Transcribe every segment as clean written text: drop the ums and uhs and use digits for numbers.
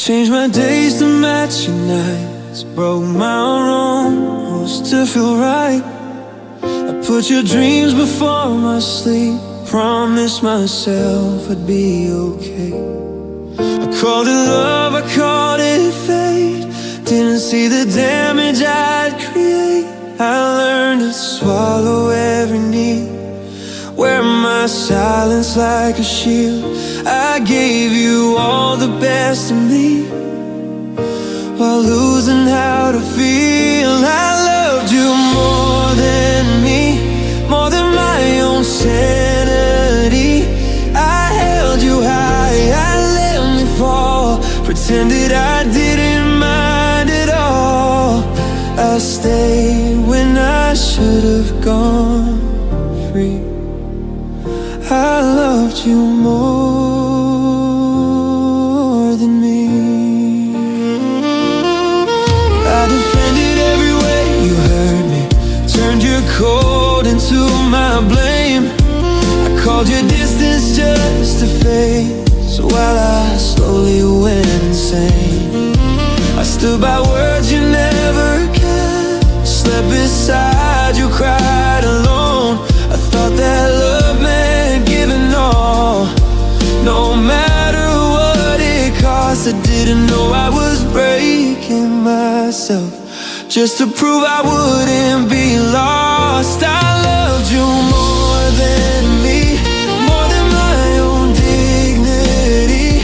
Changed my days to match your nights, broke my rules to feel right. I put your dreams before my sleep, promised myself I'd be okay. I called it love, I called it fate, didn't see the damage I'd create. I learned to swallow every need, wear my silence like a shield. I gave you all the best of me, while losing how to feel. I loved you more than me, more than my own sanity. I held you high, I let me fall, pretended I didn't mind at all. I stayed when I should have gone free. I loved you more than me. I defended every way you hurt me, turned your cold into my blame. I called your distance just to face, while I slowly went insane. I stood by words you never kept, slept beside you, cried alone. I thought that love meant giving all, no matter what it cost. I didn't know I was breaking myself just to prove I wouldn't be lost. I loved you more than me, more than my own dignity.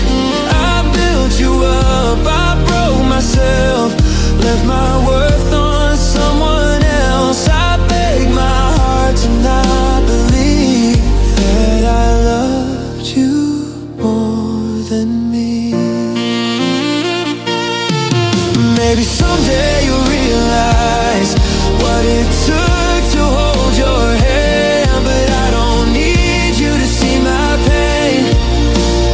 I built you up, I broke myself, left my worth on someone else. I beg my heart to not believe that I loved you more than me. Maybe someday you'll realize what it took to hold your hand, but I don't need you to see my pain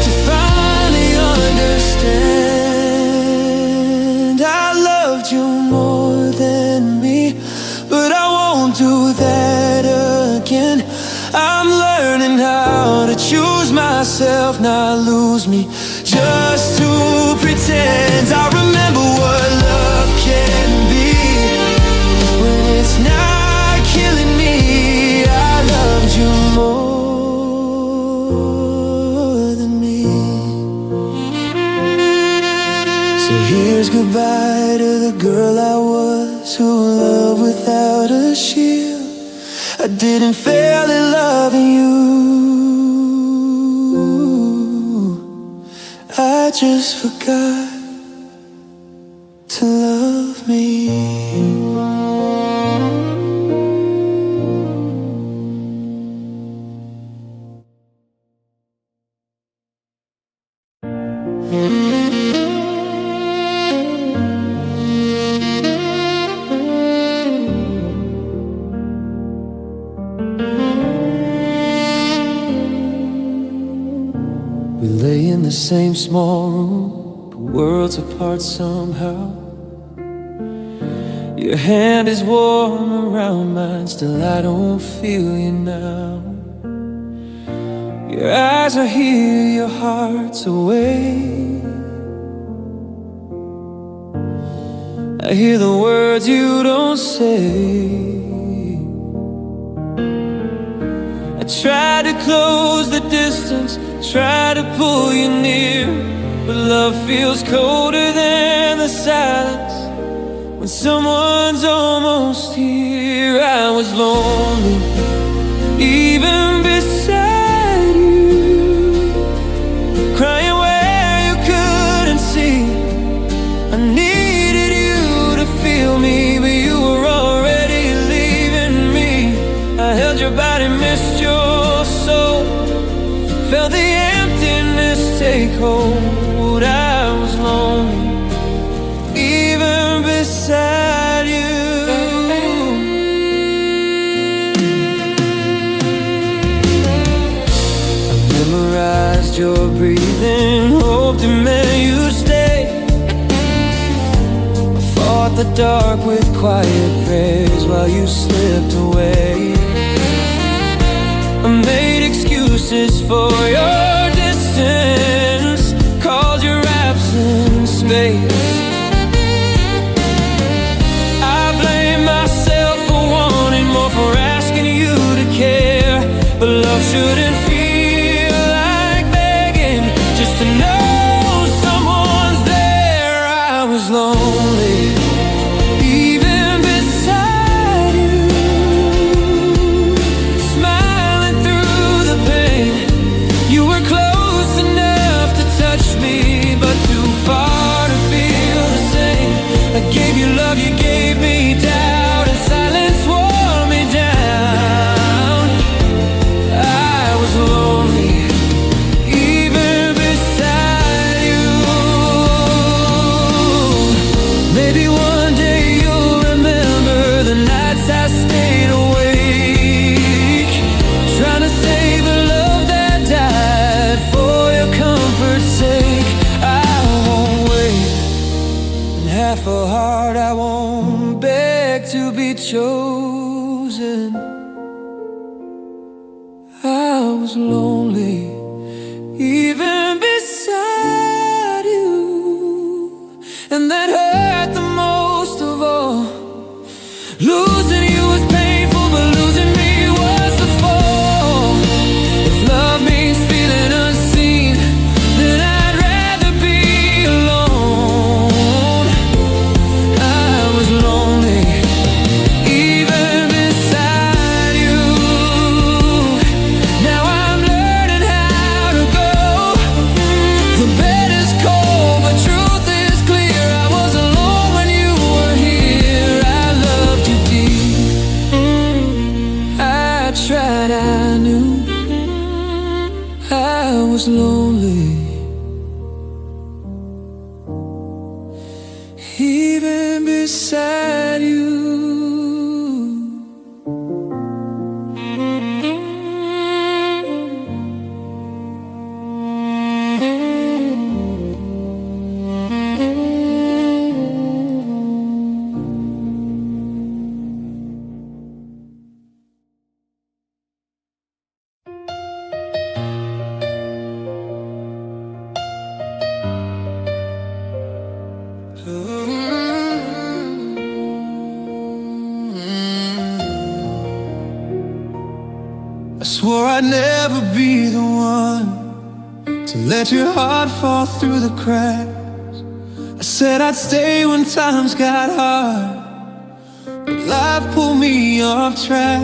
to finally understand. I loved you more than me, but I won't do that again. I'm learning how to choose myself, not lose me just to pretend. I remember what love can be when it's not killing me. I loved you more than me. So here's goodbye to the girl I was, who loved without a shield. I didn't fail in loving you, I just forgot to love me. We lay in the same small room, but worlds apart somehow. Your hand is warm around mine, still I don't feel you now. Your eyes are here, your heart's away. I hear the words you don't say. I try to close the distance, try to pull you near, but love feels colder than the silence when someone's almost here. I was lonely, even beside you, crying where you couldn't see. I needed you to feel me, but you were already leaving me. I held your body, missed your soul, felt the emptiness take hold. I was lonely, even beside you. I memorized your breathing, hoped it meant you stay. I fought the dark with quiet prayers while you slipped away. I made excuses for your distance, called your absence space. I blame myself for wanting more, for asking you to care. But love shouldn't feel like begging, just to know someone's there. I was lonely, even beside you, smiling through the pain. You were close enough to touch me, but too far to feel the same. I gave you love, you gave me doubt, and silence wore me down. I was lonely, even beside you. Maybe one day you'll remember the nights I stayed awake, trying to save a love that died for your comfort's sake. I won't wait, and half a heart I won't beg to be chosen. I was lonely, even beside you, and that hurt the most of all. Losing you was painful, but losing me was the fall. If love means feeling unseen, then I'd rather be alone. I was lonely, even beside you. Now I'm learning how to go. The bed is cold, but truth is clear. I was alone when you were here. I loved you deep. I tried, I knew I was lonely, even beside you. I swore I'd never be the one to let your heart fall through the cracks. I said I'd stay when times got hard, but life pulled me off track.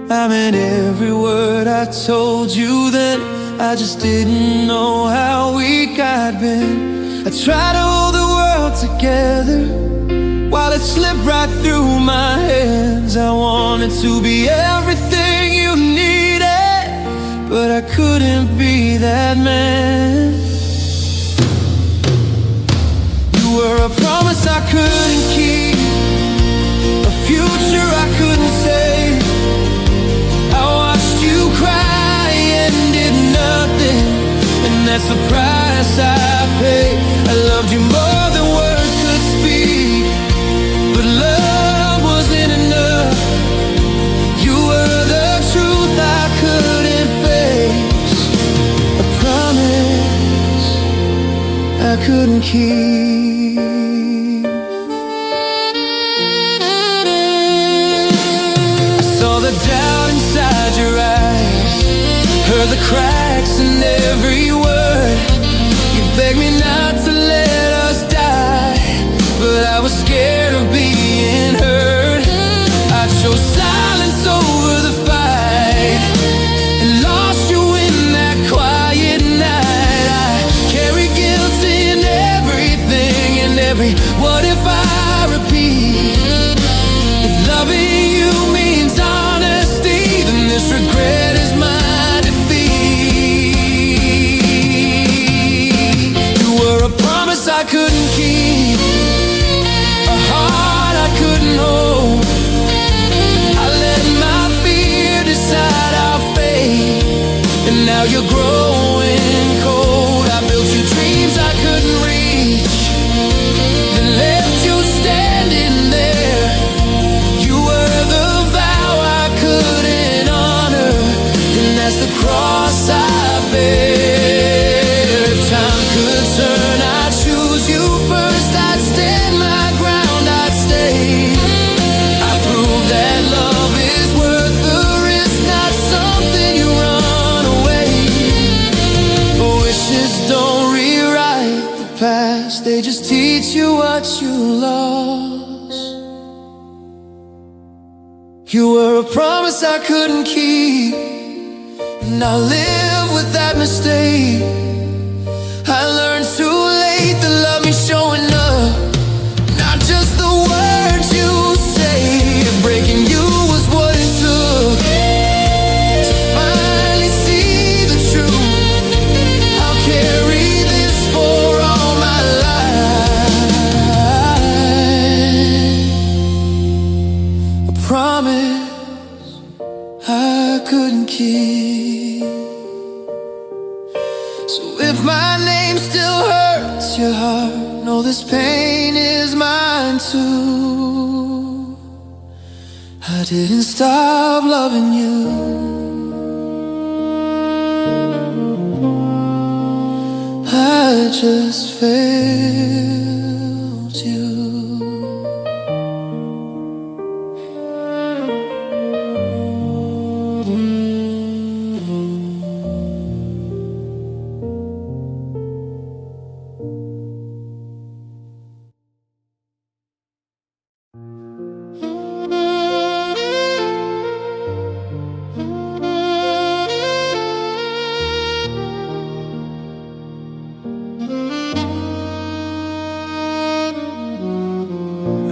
I meant every word I told you then. I just didn't know how weak I'd been. I tried to hold the world together while it slipped right through my hands. I wanted to be everything you needed, but I couldn't be that man. You were a promise I couldn't keep, a future I couldn't save. I watched you cry and did nothing, and that's the price I paid. I loved you more than words could speak, but love wasn't enough. You were the truth I couldn't face, a promise I couldn't keep. I saw the doubt inside your eyes, heard the cracks in every word. You begged me not to let us die, but I was scared of being hurt. I chose silence over the fight, and lost you in that quiet night. I carry guilt in everything, and every what if I repeat. If loving you means honesty, then this regret is my defeat. You were a promise I couldn't keep, a heart I couldn't hold. I let my fear decide our fate, and now you're growing cold. I built you dreams I couldn't reach, then left you standing there. You were the vow I couldn't honor, and that's the cross I bear. If time could turn, I'd choose you past, they just teach you what you lost. You were a promise I couldn't keep, and I live with that mistake. I learned too late that love means showing up, not just the words you say. Breaking you was what it took to finally see the truth. I'll carry this for all my life. A promise I couldn't keep. So if my name still hurts your heart, know this pain is mine too. I didn't stop loving you, I just failed you.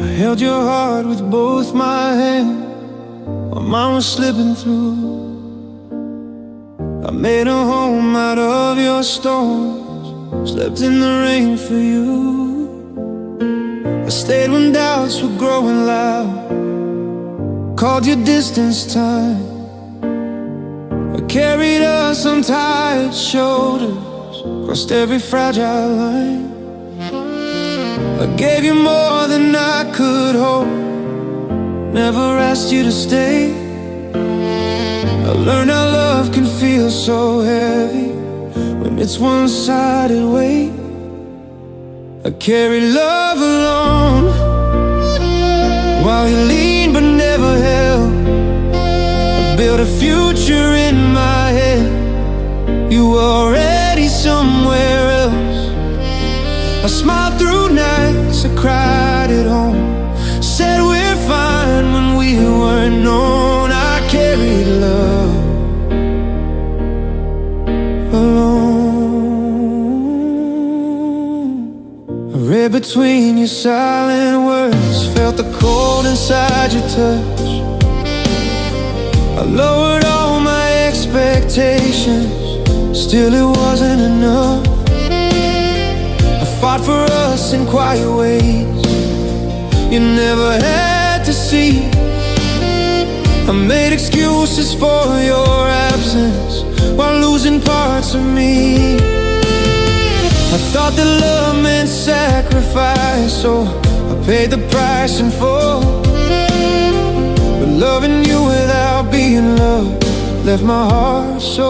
I held your heart with both my hands while mine was slipping through. I made a home out of your storms, slept in the rain for you. I stayed when doubts were growing loud, called your distance time. I carried us on tired shoulders, crossed every fragile line. I gave you more than I could hold, never asked you to stay. I learned how love can feel so heavy when it's one-sided weight. I carried love alone while you leaned but never held. I built a future in my head, you were already somewhere else. I smiled through nights, I cried at home, said we're fine when we weren't known. I carried love alone. I read between your silent words, felt the cold inside your touch. I lowered all my expectations, still it wasn't enough. Fought for us in quiet ways you never had to see. I made excuses for your absence while losing parts of me. I thought that love meant sacrifice, so I paid the price in full. But loving you without being loved left my heart so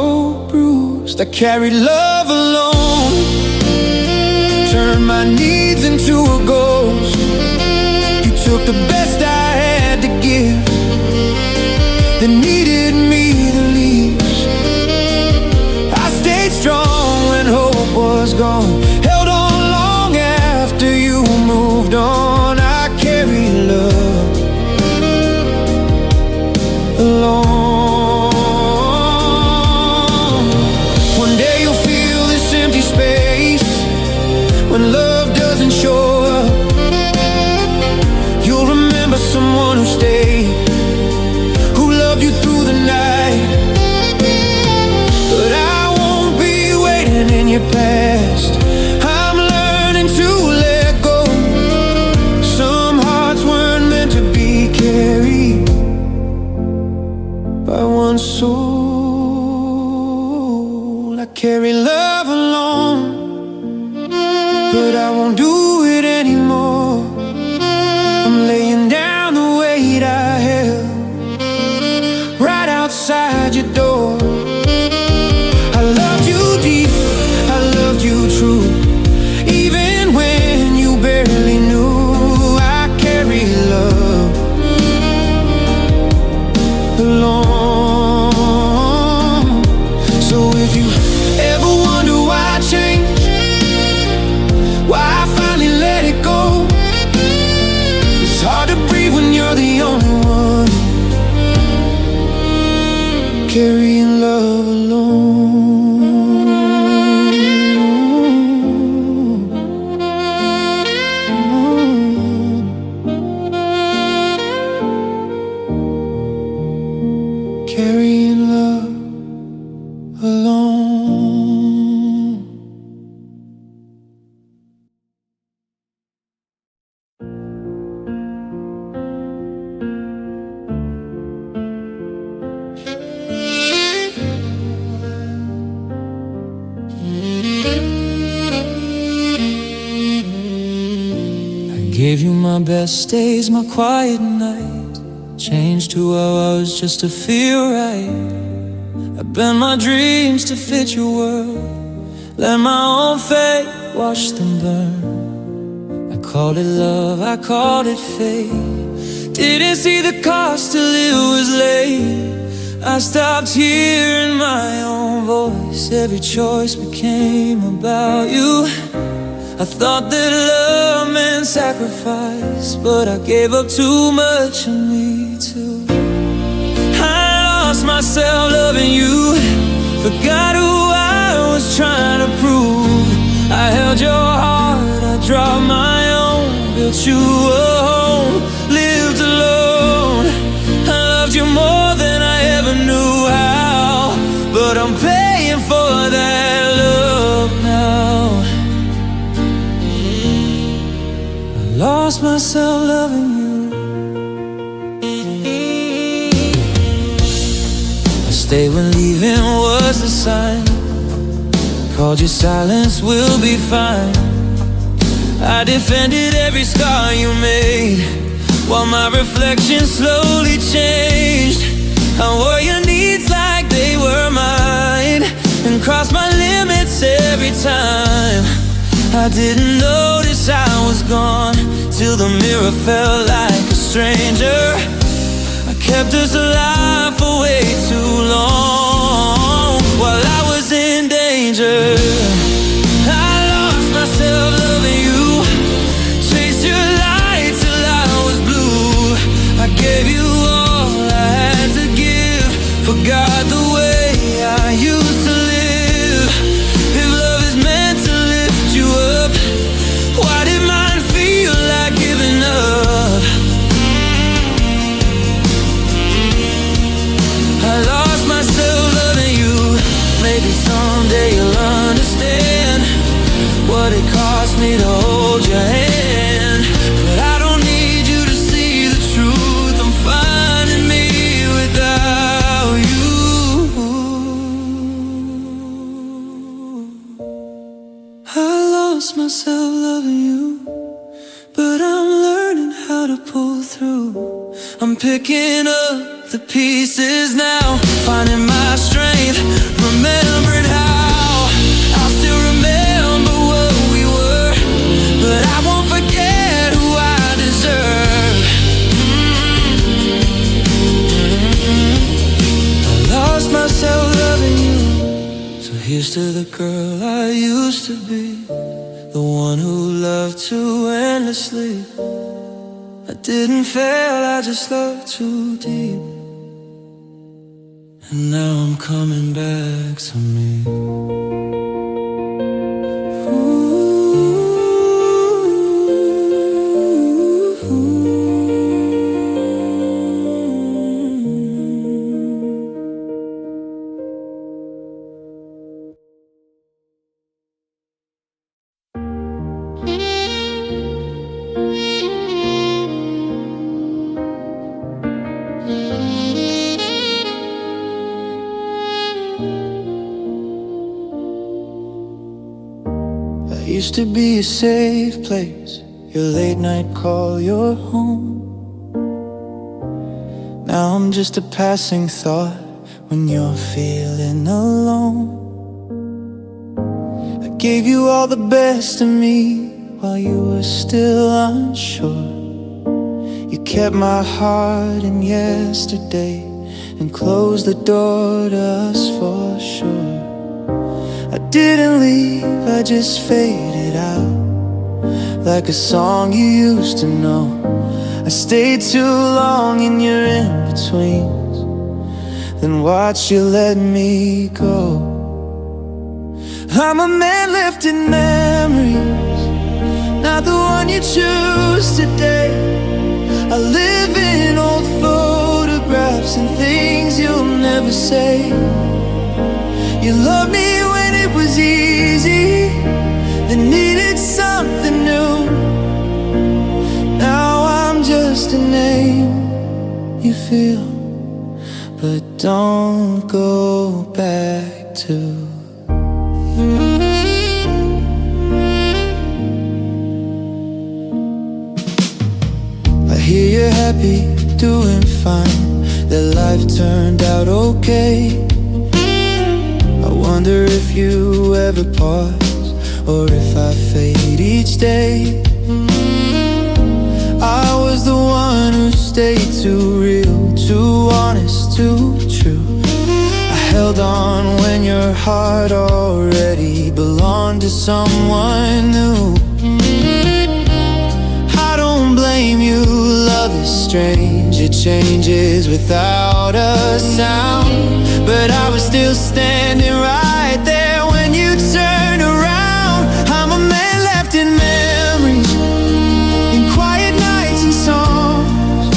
bruised. I carried love alone, turned my needs into a ghost. You took the best I had to give, that needed me the least. I stayed strong when hope was gone, held on long after you moved on. I carried love alone. One day you'll feel this empty space when love doesn't show Gave you my best days, my quiet nights. Changed who I was just to feel right. I bent my dreams to fit your world. Let my own fate wash them burn. I called it love, I called it fate. Didn't see the cost till it was late. I stopped hearing my own voice. Every choice became about you. I thought that love meant sacrifice, but I gave up too much of me too. I lost myself loving you. Forgot who I was trying to prove. I held your heart, I dropped my own. Built you a home, lived alone. I loved you more than I ever knew how, but I'm paying for that love now. I lost myself loving you. I stayed when leaving was a sign. Called you silence, we'll be fine. I defended every scar you made, while my reflection slowly changed. I wore your needs like they were mine, and crossed my limits every time. I didn't notice I was gone, till the mirror felt like a stranger. I kept us alive for way too long, while I was in danger. I lost myself loving you. Chased your light till I was blue. I gave you all I had to give. Forgot the way I used to live. If love is meant to lift you up, why did mine feel like giving up? I lost myself loving you. Maybe someday you'll understand what it cost me to hold your hand. But I don't need you to see the truth. I'm finding me without you. I lost myself loving you, but I'm learning how to pull through. I'm picking up the pieces now, finding my strength, remembering how. I'll still remember what we were, but I won't forget who I deserve. I lost myself loving you. So here's to the girl I used to be, the one who loved too endlessly. I didn't fail, I just loved too deep. And now I'm coming back to me. Used to be a safe place, your late night call, your home. Now I'm just a passing thought when you're feeling alone. I gave you all the best of me while you were still unsure. You kept my heart in yesterday and closed the door to us for sure. I didn't leave, I just faded out, like a song you used to know. I stayed too long in your in-betweens, then watched you let me go. I'm a man left in memories, not the one you choose today. I live in old photographs and things you'll never say. You loved me when it was easy, then needed something new. Now I'm just a name you feel, but don't go back to. hear you're happy, doing fine, that life turned out okay. I wonder if you ever pause, or if I fade each day. I was the one who stayed too real, too honest, too true. I held on when your heart already belonged to someone new. I don't blame you, love is strange, it changes without a sound. But I was still standing right there when you turned around. I'm a man left in memories, in quiet nights and songs.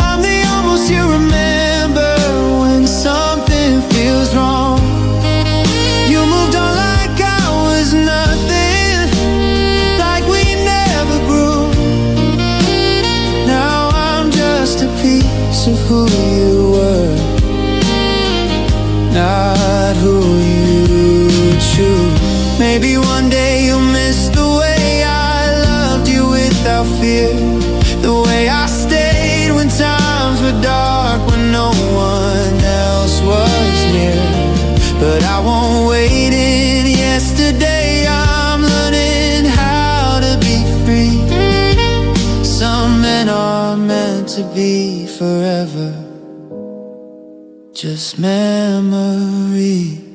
I'm the almost you remember when something feels wrong. You moved on like I was nothing, like we never grew. Now I'm just a piece of who you were, not who you choose. Maybe one day you'll miss the way I loved you without fear, the way I stayed when times were dark, when no one else was near. But I won't wait in yesterday, I'm learning how to be free. Some men are meant to be forever, just memories.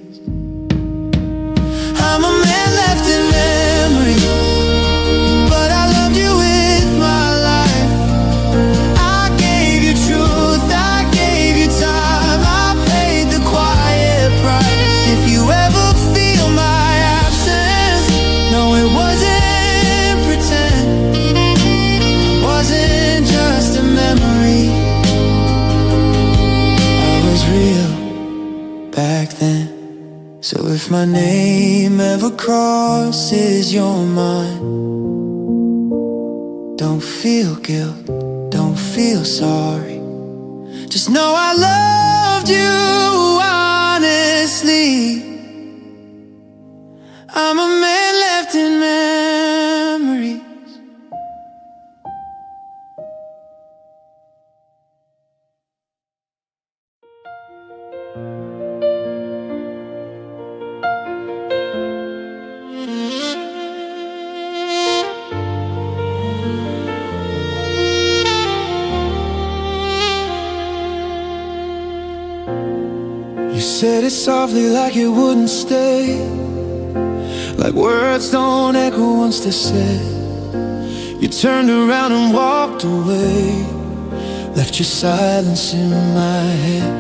I'm a man left in memory, but I loved you with my life. I gave you truth, I gave you time, I paid the quiet price. If you ever feel my absence, no, it wasn't pretend, it wasn't just a memory. I was real back then. So if my name ever crosses your mind, don't feel guilt, don't feel sorry. Just know I loved you honestly. I'm a man left in memory. You said it softly like it wouldn't stay, like words don't echo once they're said. You turned around and walked away, left your silence in my head.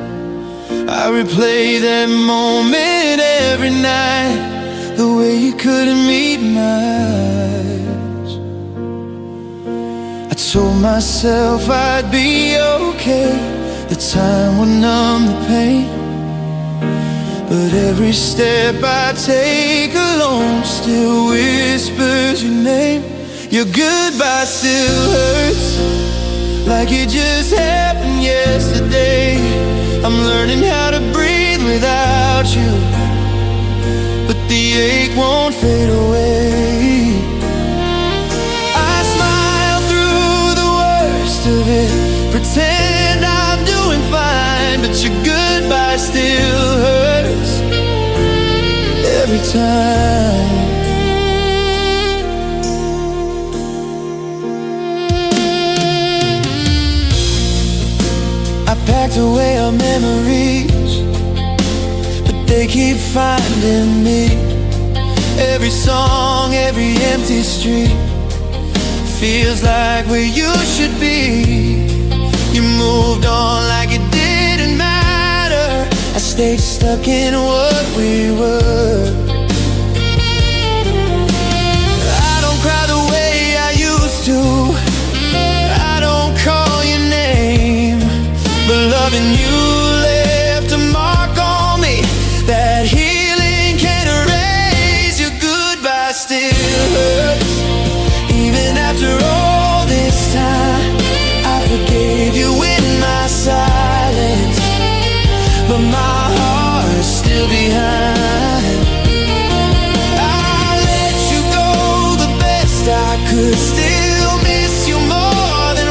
I replay that moment every night, the way you couldn't meet my eyes. I told myself I'd be okay, the time would numb the pain. But every step I take alone still whispers your name. Your goodbye still hurts, like it just happened yesterday. I'm learning how to breathe without you, but the ache won't fade away. I smile through the worst of it, pretend I'm doing fine, but your goodbye still hurts every time. I packed away our memories, but they keep finding me. Every song, every empty street feels like where you should be. You moved on like it didn't matter, I stayed stuck in what we were. I don't cry the way I used to, I don't call your name, but loving you left a mark on me that healing can't erase. Your goodbye still hurts, even after all this time. I forgave you in my silence, but my heart's still behind. I let you go the best I could, still miss you more than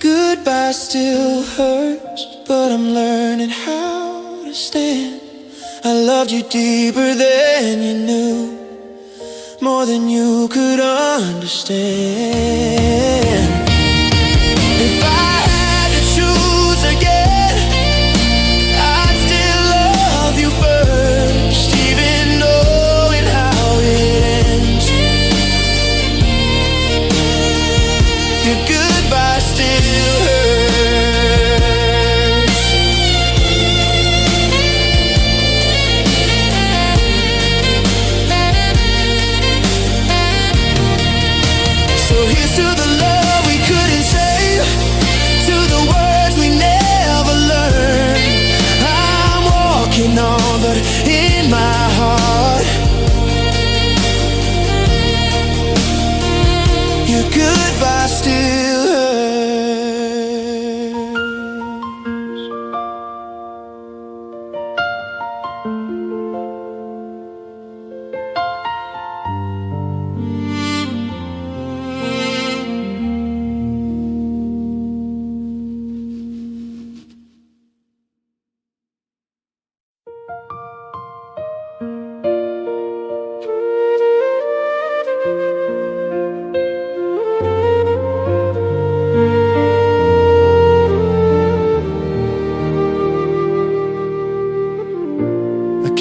Goodbye still hurts, but I'm learning how to stand. I loved you deeper than you knew, more than you could understand. If I had to choose again, I'd still love you first, even knowing how it ends. Your goodbye still hurts. So here's to the love we couldn't save, to the words we never learned. I'm walking on, but in my heart, your goodbye still hurts.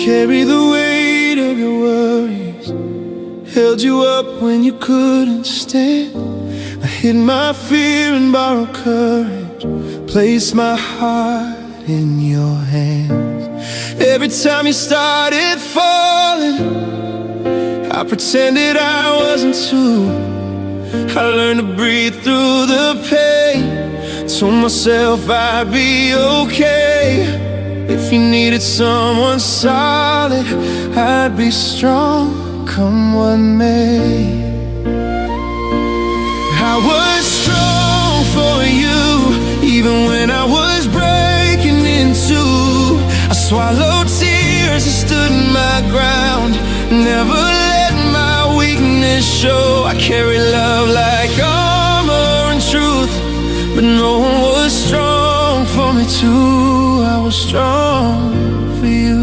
Carry the weight of your worries, held you up when you couldn't stand. I hid my fear and borrowed courage, placed my heart in your hands. Every time you started falling, I pretended I wasn't too. I learned to breathe through the pain, told myself I'd be okay. If you needed someone solid, I'd be strong, come what may. I was strong for you, even when I was breaking in two. I swallowed tears and stood my ground, never let my weakness show. I carry love like armor and truth, but no one was strong for me too. I was strong for you.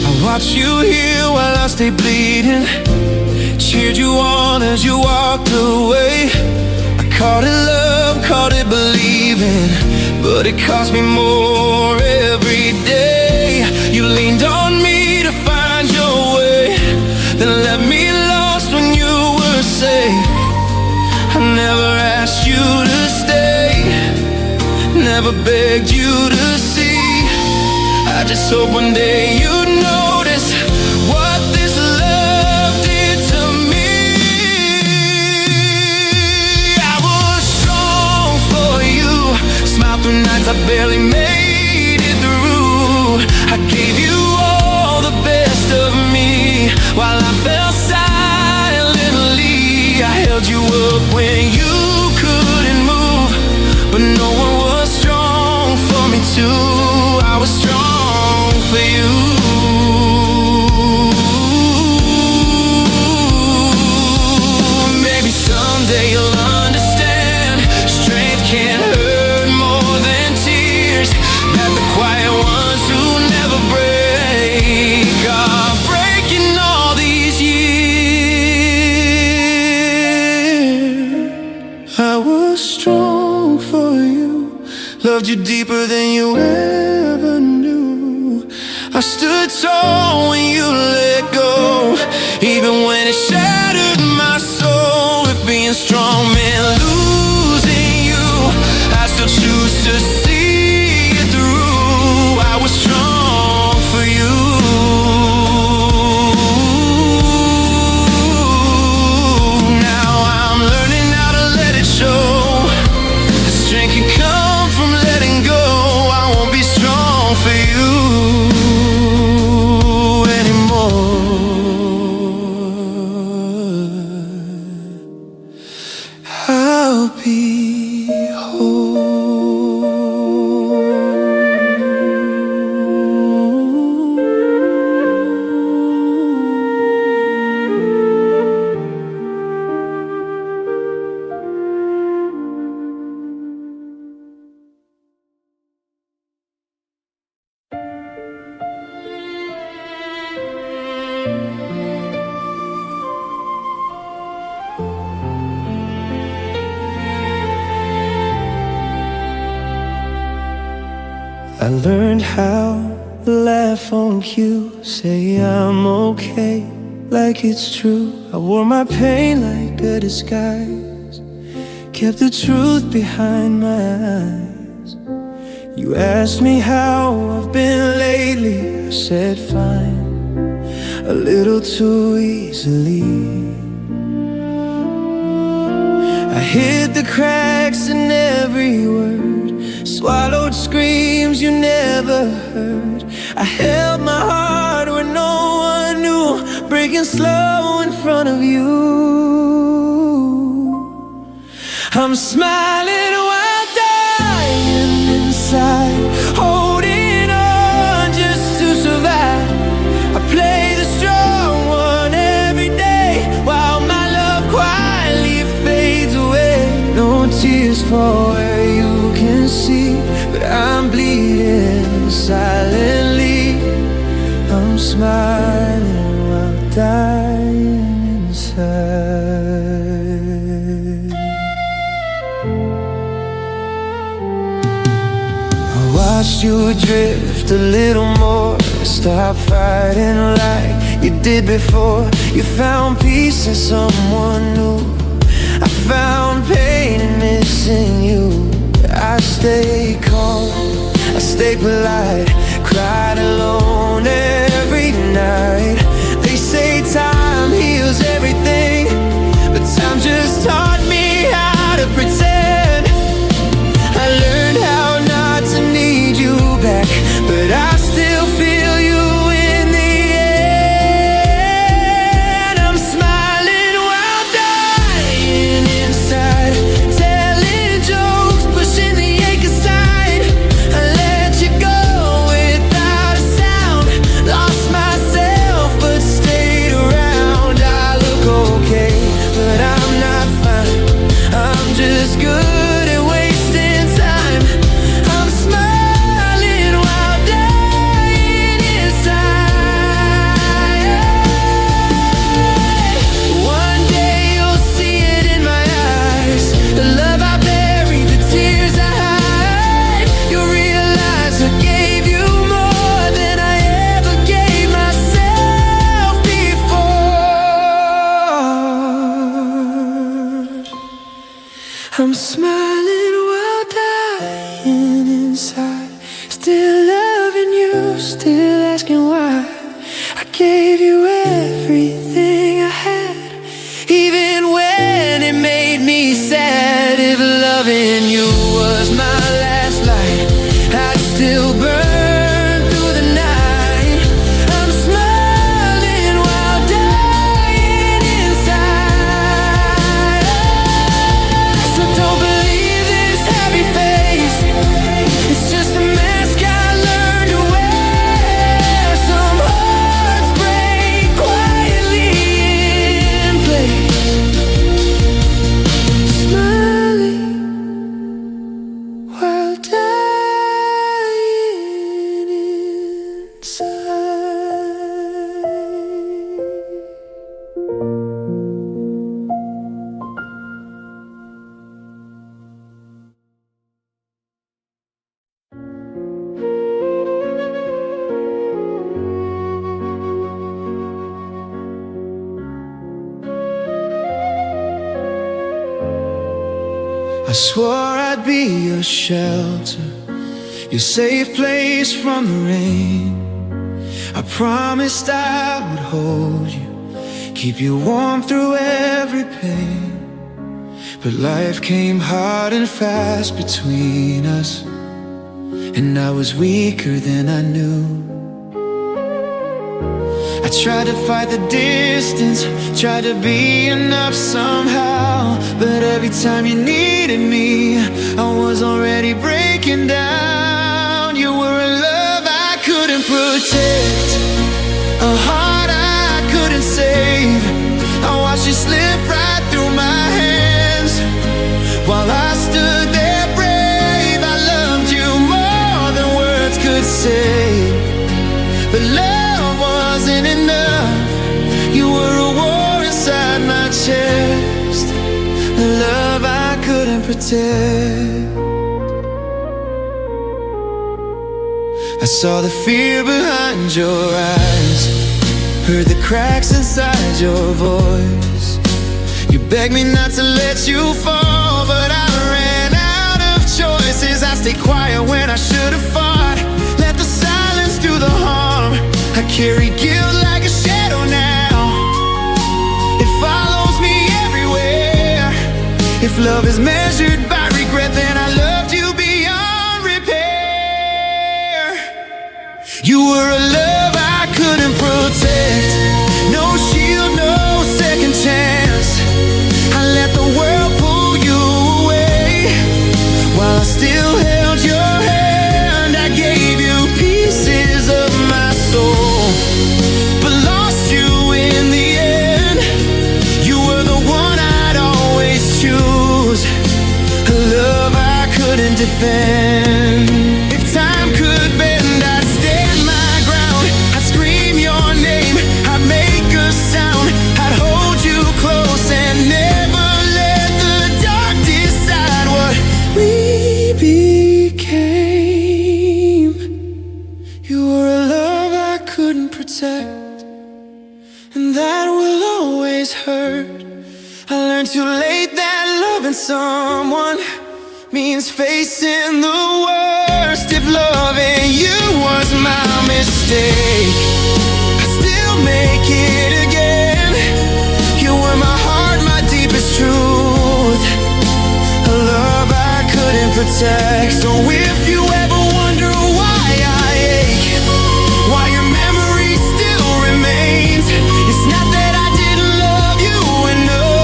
I watched you heal while I stayed bleeding, cheered you on as you walked away. I called it love, called it believing, but it cost me more every day. You leaned on me to find your way, then left me lost when you were safe. I never asked you to stay, never begged you to see. I just hope one day you'd notice what this love did to me. I was strong for you, smiled through nights I barely made it through. I gave you all the best of me while I fell silently. I held you up when you couldn't move, but no one was strong for me too. I was strong for you. Maybe someday you'll understand, strength can't hurt more than tears, that the quiet ones who never break are breaking all these years. I was strong for you, loved you deeper than you ever knew. I stood tall when you let go, even when it shattered my soul. If being strong meant losing you, I still choose to see it through. I was strong for you. Now I'm learning how to let it show. The strength can come from letting go. I won't be strong for you. I learned how to laugh on cue, say I'm okay like it's true. I wore my pain like a disguise, kept the truth behind my eyes. You asked me how I've been lately, I said fine, a little too easily. I hid the cracks in every word, swallowed screams you never heard. I held my heart where no one knew, breaking slow in front of you. I'm smiling while dying inside, holding on just to survive. I play the strong one every day, while my love quietly fades away. No tears fall where you can see, but I'm bleeding silently. I'm smiling while dying inside. I watched you drift a little more, stop fighting like you did before. You found peace in someone new, I found pain in missing you. I stay calm, I stay polite, cried alone every night. They say time heals everything, but time just taught me how to pretend. I learned how not to need you back, but I still feel you in the end. I'm smiling while dying inside, telling jokes, pushing the ache aside. I let you go without a sound, lost myself but stayed around. I look okay, but I'm not fine, I'm just good at wasting time. I'm smiling while dying inside. One day you'll see it in my eyes, the love I buried, the tears I hide. You'll realize I gave you more than I ever gave myself before. I'm smiling while dying inside, still loving you, still asking why. I gave you everything I had, even when it made me sad. If loving you was my last light, I'd still burn through the night. I'm smiling while dying inside. So don't believe this happy face, it's just a mask I learned to wear. Some hearts break quietly in place. Smiling while dying inside. I swore I'd be your shelter, your safe place from the rain. I promised I would hold you, keep you warm through every pain. But life came hard and fast between us, and I was weaker than I knew. I tried to fight the distance, tried to be enough somehow, but every time you needed me, I was already breaking down. You were a love I couldn't protect, a heart I couldn't save. I watched you slip right through my hands while I stood there brave. I loved you more than words could say, but love wasn't enough. protect. I saw the fear behind your eyes, heard the cracks inside your voice. You begged me not to let you fall, but I ran out of choices. I stayed quiet when I should have fought, let the silence do the harm. I carry guilt like a shadow now, it follows me everywhere. If love is measured by regret, then I loved you beyond repair. You were a love I couldn't protect, no shield, no second chance. I let the world pull you away, while I still held your hand. I gave you pieces of my soul, but lost you in the end. You were the one I'd always choose, a love I couldn't defend. If time could bend, I'd stand my ground, I'd scream your name, I'd make a sound, I'd hold you close and never let the dark decide what we became. You were a love I couldn't protect, and that will always hurt. I learned too late that loving someone means facing the worst. If loving you was my mistake, I still make it again. You were my heart, my deepest truth, a love I couldn't protect. So if you ever wonder why I ache, why your memory still remains, it's not that I didn't love you enough,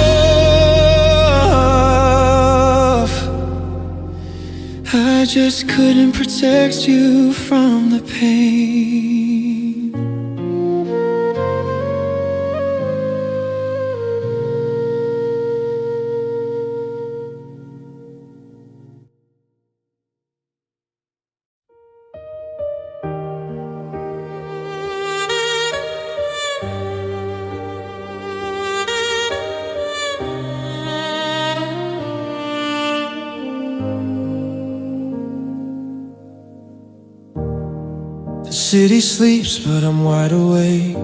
I just couldn't protect you from the pain. The city sleeps, but I'm wide awake.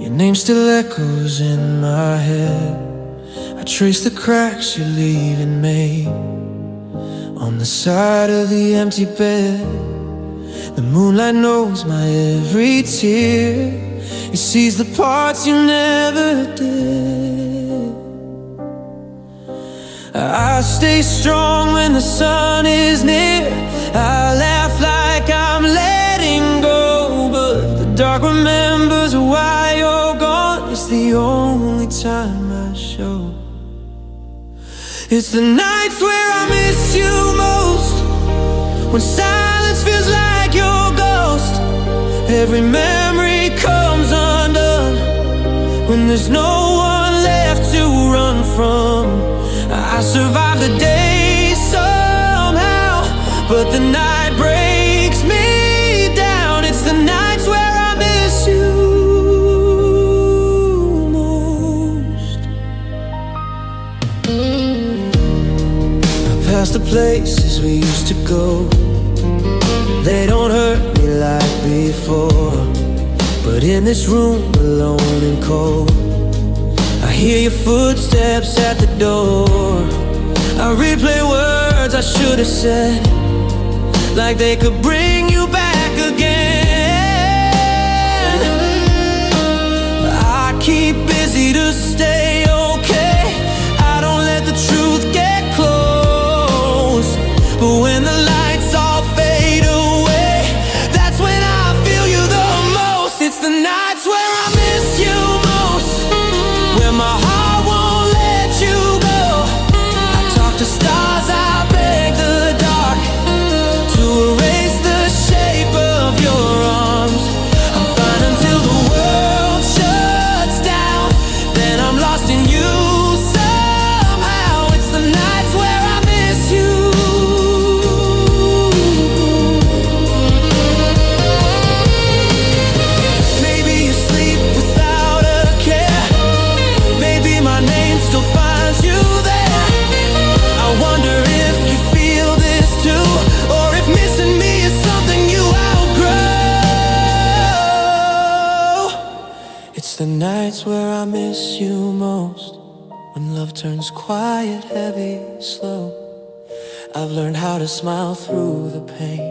Your name still echoes in my head. I trace the cracks you're leaving made on the side of the empty bed. The moonlight knows my every tear, it sees the parts you never did. I stay strong when the sun is near, I laugh like I'm letting go, but the dark remembers why you're gone. It's the only time I show. It's the nights where I miss you most, when silence feels like your ghost. Every memory comes undone, when there's no one left to run from. I survive the day somehow, but the night breaks me down. It's the nights where I miss you most. I pass the places we used to go, they don't hurt me like before, but in this room alone and cold, I hear your footsteps at the door. I replay words I should have said, like they could bring you back again. I keep busy to stay okay, I don't let the truth get close. But when the lights all fade away, that's when I feel you the most. It's the nights where I miss you most, where my heart won't let you go. I talk to stars, I beg the dark to erase the shape of your arms. I'm fine until the world shuts down, It's the nights where I miss you most, when love turns quiet, heavy, slow. I've learned how to smile through the pain,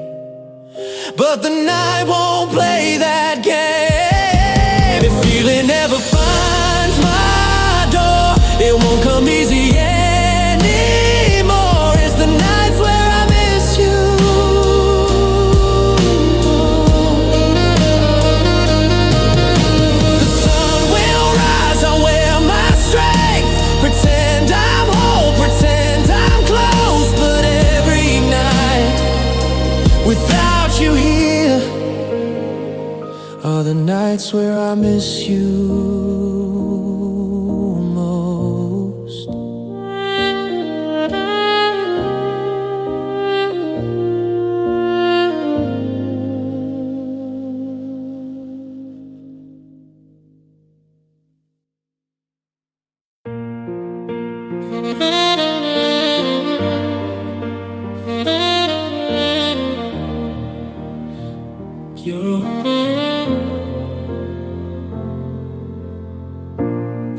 but the night won't play that game. If feeling never finds my door, it won't come easy anymore. It's the nights where I miss you. The sun will rise, I'll wear my strength, pretend I'm whole, pretend I'm close. But every night without you here are the nights where I miss you most.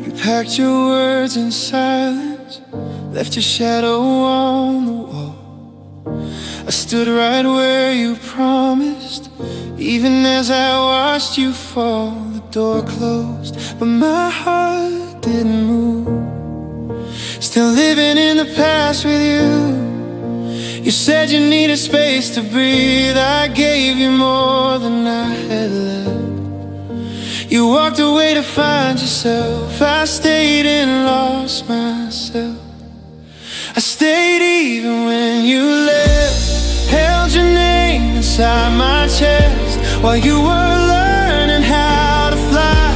You packed your words in silence, left your shadow on the wall. I stood right where you promised, even as I watched you fall. The door closed, but my heart didn't move. Still living in the past with you. You said you needed space to breathe. I gave you more than I had left. You walked away to find yourself. I stayed and lost myself. I stayed even when you left. Held your name inside my chest while you were learning how to fly.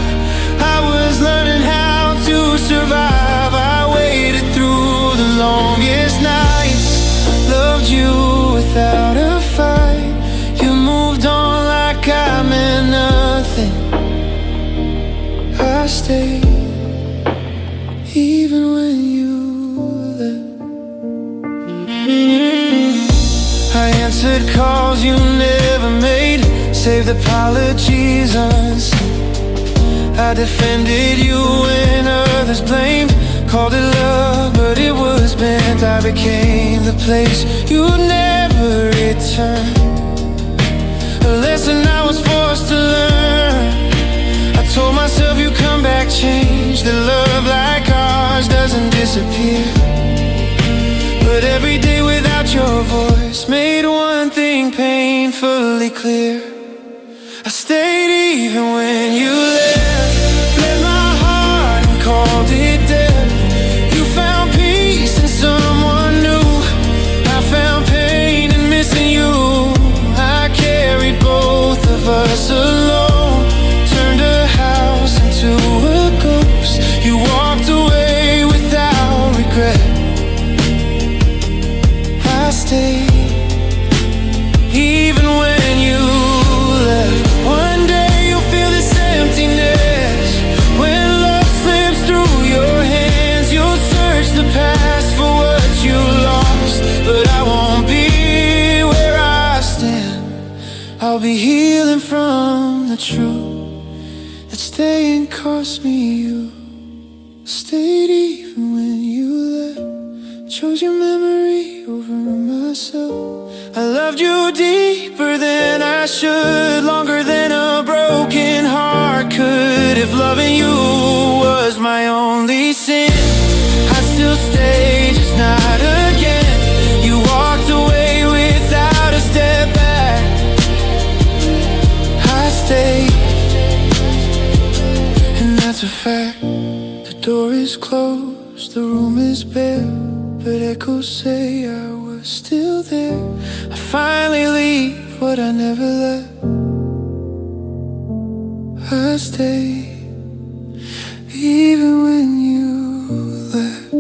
I was learning how to survive. I waited through the longest nights, loved you without a fight. You moved on like I meant nothing. I stayed even when you left. I answered calls you never made, saved apologies unseen. I defended you when others blamed, called it love, but it was bent. I became the place you'd never return, a lesson I was forced to learn. I told myself you'd come back changed, that love like ours doesn't disappear. But every day without your voice made one thing painfully clear. I stayed even when you left, bled my heart and called it death. You found peace in someone new, I found pain in missing you. I carried both of us alone, turned a house into a ghost. You walked away without regret. I stayed even when you left. One day you'll feel this emptiness. When love slips through your hands, you'll search the past for what you lost. But I won't be where I stand. I'll be healing from the truth that staying cost me you. Stayed even when you left, chose your memory over myself. I loved you deeper than I should, longer than a broken heart could. If loving you was my only sin, I'd still stay, just not again. You walked away without a step back. I stayed, and that's a fact. The door is closed, the room is bare, but echoes say I was still there. I finally leave what I never left. I stayed even when you left.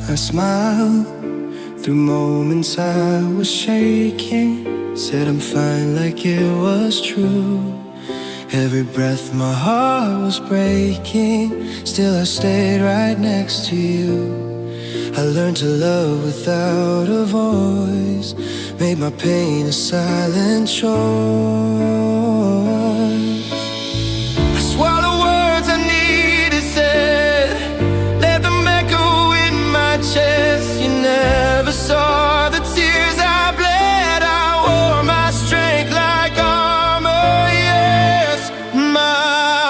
I smiled through moments I was shaking. Said I'm fine like it was true. Every breath my heart was breaking. Still I stayed right next to you. I learned to love without a voice. Made my pain a silent choice. I swallow words I needed said, let them echo in my chest. You never saw the tears I bled. I wore my strength like armor, yes. My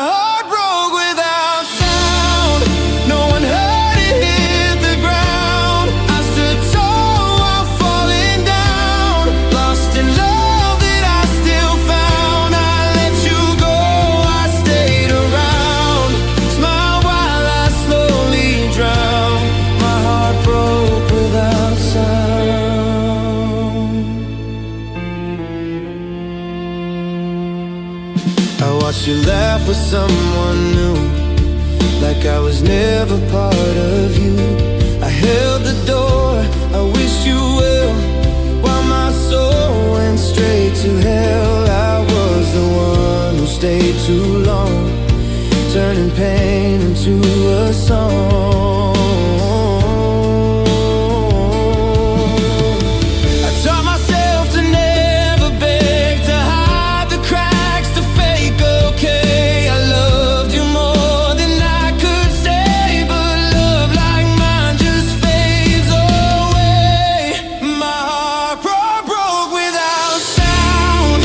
heart broke without sound. No one heard it hit the ground. I stood tall while falling down, lost in love that I still found. I let you go, I stayed around. Smile while I slowly drown. My heart broke without sound. I watched you laugh with someone new, like I was never part of you. I held the door, I wished you well, while my soul went straight to hell. I was the one who stayed too long, turning pain into a song. I taught myself to never beg, to hide the cracks, to fake okay. I loved you more than I could say, but love like mine just fades away. My heart broke without sound.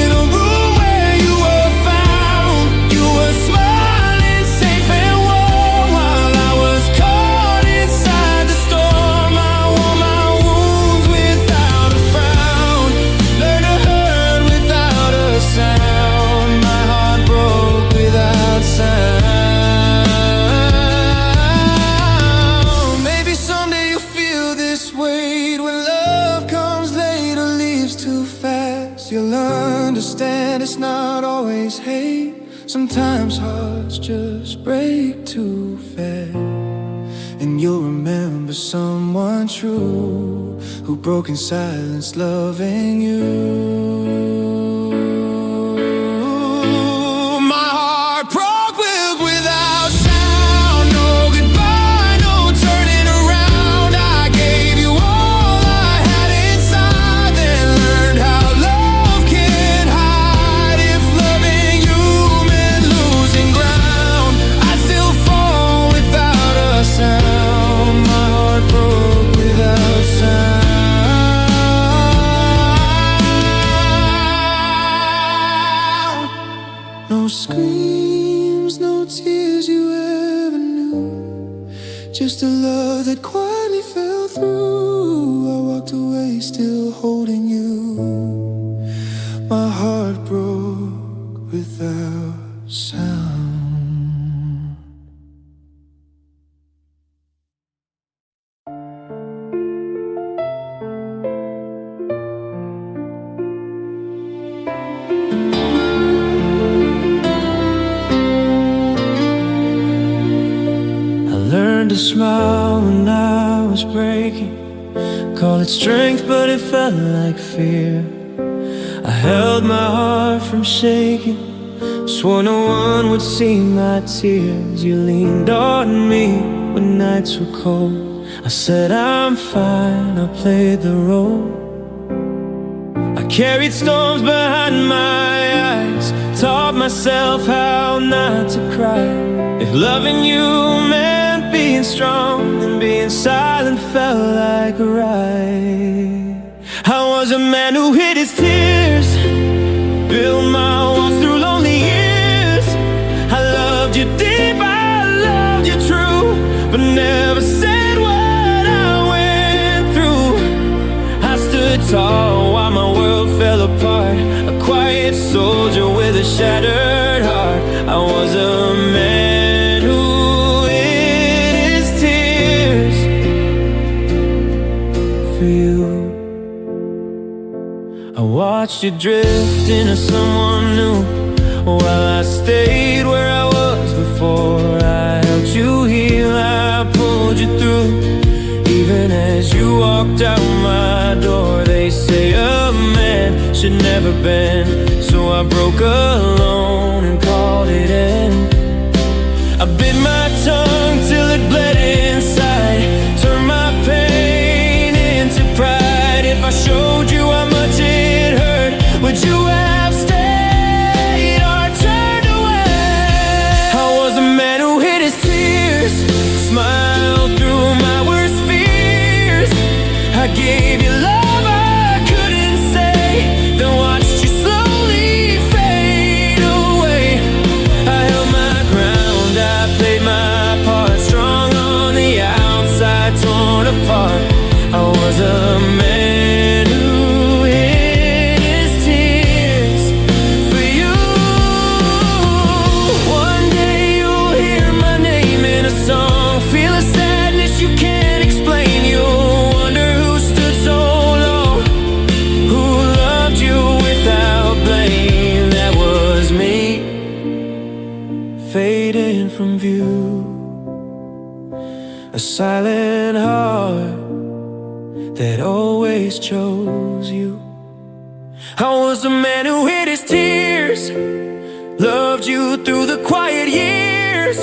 In a room where you were found, you were smiling safe and warm, while I was caught inside the storm. I wore my wounds without a frown, learned to hurt without a sound. My heart broke without sound. Maybe someday you'll feel this weight when love comes late or leaves too fast. You'll understand it's not always hate. Sometimes hearts just break too fast. And you'll remember someone true who broke in silence loving you. My heart broke without sound. No goodbye, no turning around. I gave you all I had inside, then learned how love can hide. If loving you meant losing ground, I still fall without a sound. My heart broke without sound. No screams, no tears you ever knew, just a love that quietly fell through. I walked away still holding you. My heart broke without sound. I learned to smile when I was breaking. Call it strength, but it felt like fear. I held my heart from shaking, swore no one would see my tears. You leaned on me when nights were cold. I said I'm fine, I played the role. I carried storms behind my eyes, taught myself how not to cry. If loving you meant being strong, then being silent felt like a right. I was a man who hid his tears, built my walls through lonely years. I loved you deep, I loved you true, but never said what I went through. I stood tall while my world fell apart, a quiet soldier with a shattered heart. I was a man who hid his tears for you. I watched you drift into someone new, while I stayed where I was before. I helped you heal, I pulled you through. as you walked out my door. They say a man should never bend, so I broke alone and called it in. I bit my tongue till it bled inside, turned my pain into pride. If I showed you how much it hurt, would you have stayed or turned away? I was a man who hid his tears, smiled through my worst fears. I gave you love I couldn't say, then watched you slowly fade away. I held my ground, I played my part, strong on the outside, torn apart. I was a man who hid his tears for you. One day you'll hear my name in a song, feel a sadness you can't explain. You'll wonder who stood so long, who loved you without blame. That was me, fading from view, a silent heart that always chose you. I was a man who hid his tears, loved you through the quiet years.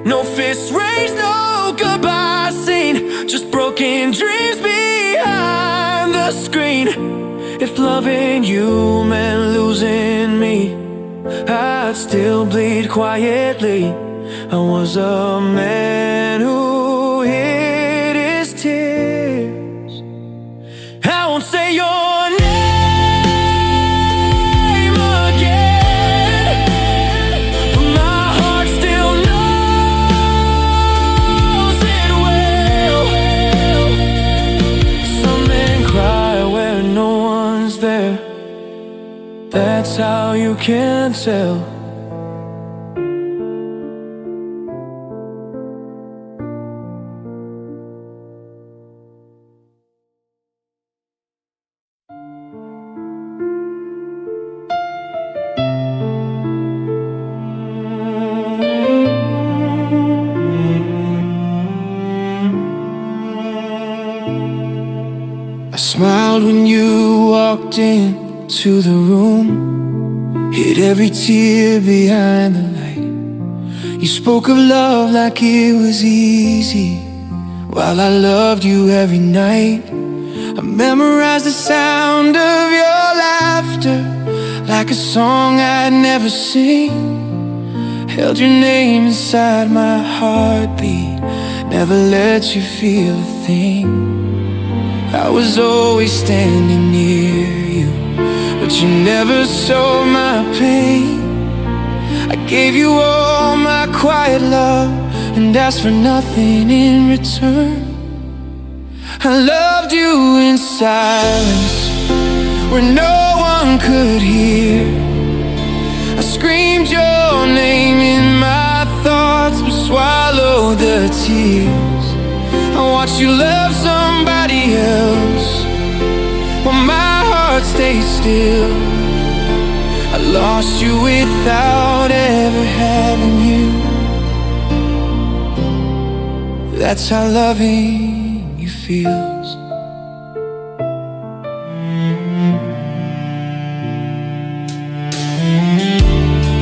No fists raised, no goodbye scene, just broken dreams behind the screen. If loving you meant losing me, I'd still bleed quietly. I was a man who hid his tears. I won't say your name again, but my heart still knows it well. Some men cry where no one's there, that's how you can tell. I smiled when you walked into the room, hid every tear behind the light. You spoke of love like it was easy, while I loved you every night. I memorized the sound of your laughter like a song I'd never sing. Held your name inside my heartbeat, never let you feel a thing. I was always standing near you, but you never saw my pain. I gave you all my quiet love and asked for nothing in return. I loved you in silence where no one could hear. I screamed your name in my thoughts but swallowed the tears. I watched you love somebody else while my heart stayed still. I lost you without ever having you. That's how loving you feels.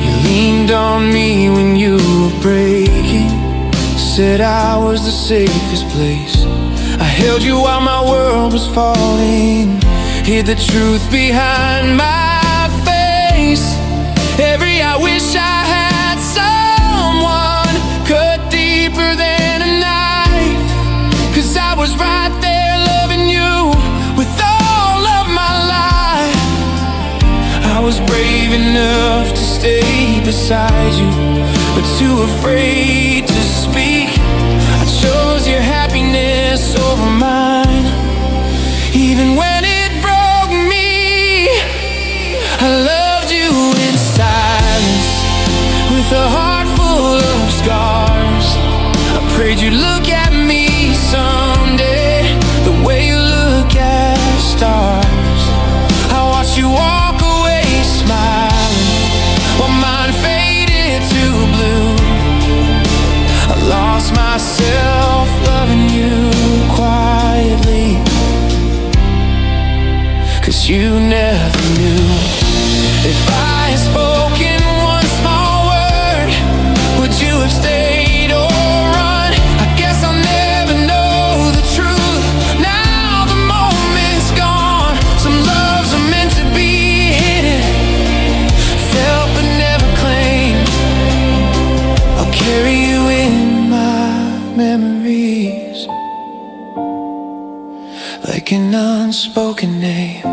You leaned on me when you were breaking, said I was the safest place. I held you while my world was falling, hid the truth behind my face. Every I wish I had someone cut deeper than a knife, 'cause I was right there loving you with all of my life. I was brave enough to stay beside you, but too afraid to speak. I chose your happiness over mine, even when it broke me. I loved you in silence with a heart full of scars. I prayed you'd look at me someday the way you look at stars. I watched you walk away smiling while mine faded to blue. you never knew. If I had spoken one small word, would you have stayed or run? I guess I'll never know the truth. Now the moment's gone. Some loves are meant to be hidden, felt but never claimed. I'll carry you in my memories like an unspoken name.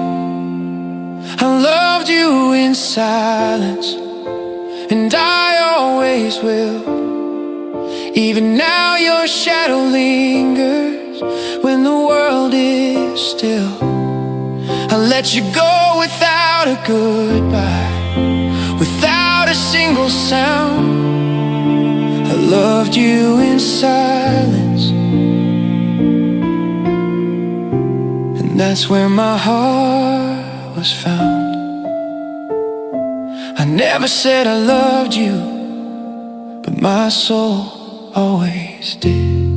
I loved you in silence, and I always will. Even now your shadow lingers when the world is still. I let you go without a goodbye, without a single sound. I loved you in silence, and that's where my heart was found. I never said I loved you, but my soul always did.